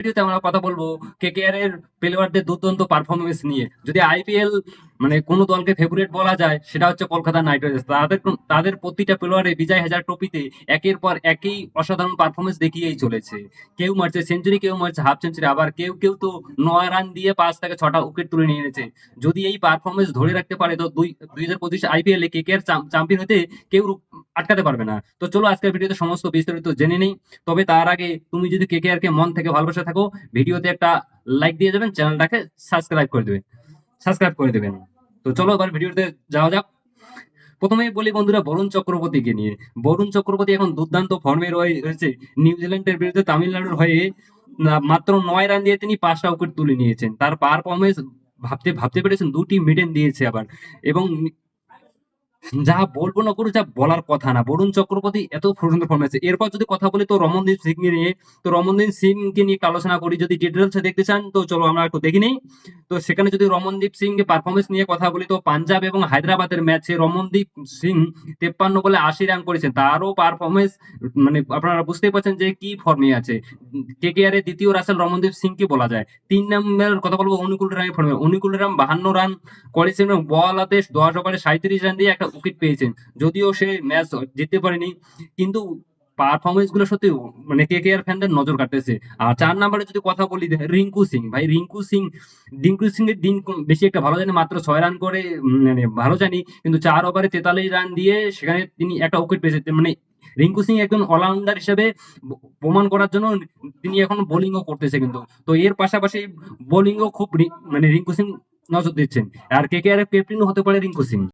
ভিডিওতে আমরা কথা বলবো কেকেআর এর প্লেয়ারদের দুর্দান্ত পারফরমেন্স নিয়ে। যদি আইপিএল মানে কোনো দলকে ফেভারিট বলা যায় সেটা হচ্ছে কলকাতা নাইট রাইডার্স। তাদের প্রতিটা প্লেয়ারে বিজয় হাজার ট্রফিতে একের পর একই অসাধারণ পারফরমেন্স দেখিয়েই চলেছে। কেউ মারছে সেঞ্চুরি, কেউ মারছে হাফ সেঞ্চুরি, আবার কেউ কেউ তো 9 রান দিয়ে 5 থেকে 6টা উইকেট তুলে নিয়ে এনেছে। যদি এই পারফরমেন্স ধরে রাখতে পারে তো 2025 আইপিএল এ কেকেআর চ্যাম্পিয়ন হতে কেউ আটকাতে পারবে না। তো চলো আজকের ভিডিওতে সমস্ত বিস্তারিত জেনে নেই। তবে তার আগে তুমি যদি কেকেআর কে মন থেকে ভালোবাসা থাকো, ভিডিওতে একটা লাইক দিয়ে যাবেন, চ্যানেলটাকে সাবস্ক্রাইব করে দেবেন। তো চলো এবার ভিডিওতে যাওয়া যাক। প্রথমেই বলি বন্ধুরা বরুণ চক্রবর্তীকে নিয়ে। বরুণ চক্রবর্তী এখন দুর্দান্ত ফর্মে রয়েছে। নিউজিল্যান্ডের বিরুদ্ধে তামিলনাড়ুর হয়ে মাত্র 9 রান দিয়ে তিনি 5টা উইকেট তুলে নিয়েছেন। তার পারফরমেন্স ভাবতে ভাবতে পেরেছেন, 2টি মিডেন দিয়েছে আবার। এবং যা বলবো না করে যা বলার কথা না, বরুণ চক্রবর্তী এত সুন্দর ফর্মে আছে। এরপর যদি কথা বলি তো রমনদীপ সিং নিয়ে, তো রমনদীপ সিং কে নিয়ে একটু আলোচনা করি। যদি ডিটেলসে দেখতে চান তো চলো আমরা একটু দেখে নিই। তো সেখানে যদি রমনদীপ সিং এর পারফরমেন্স নিয়ে কথা বলি তো পাঞ্জাব এবং হায়দ্রাবাদের ম্যাচে রমনদীপ সিং 53 বলে 80 রান করেছেন। তারও পারফরমেন্স মানে আপনারা বুঝতেই পারছেন যে কি ফর্মে আছে। কেকেআর এর দ্বিতীয় রাসেল রমনদীপ সিং কি বলা যায়। 3 নম্বর কথা বলবো অনুকূল রামের ফর্মে। অনুকূল রাম 52 রান করেছেন এবং বল হাতে 10 ওভারে 37 রান দিয়ে একটা উইকেট পেয়েছেন। যদিও সে ম্যাচ জিততে পারেনি, কিন্তু পারফরমেন্স গুলো সত্যি মানে কেকেআর ফ্যানদের নজর কাটতেছে। আর 4 নম্বরে যদি কথা বলি রিঙ্কু সিং, ভাই রিঙ্কু সিং এর দিন বেশি একটা ভালো জানি, মাত্র 6 রান করে মানে ভালো জানি, কিন্তু 4 ওভারে 43 রান দিয়ে সেখানে তিনি একটা উইকেট পেয়েছেন। মানে রিঙ্কু সিং একজন অলরাউন্ডার হিসেবে প্রমাণ করার জন্য তিনি এখন বোলিংও করতেছে কিন্তু। তো এর পাশাপাশি বোলিংও খুব মানে রিঙ্কু সিং নজর দিচ্ছেন। আর কেকেআর এর ক্যাপ্টেনও হতে পারে রিঙ্কু সিং।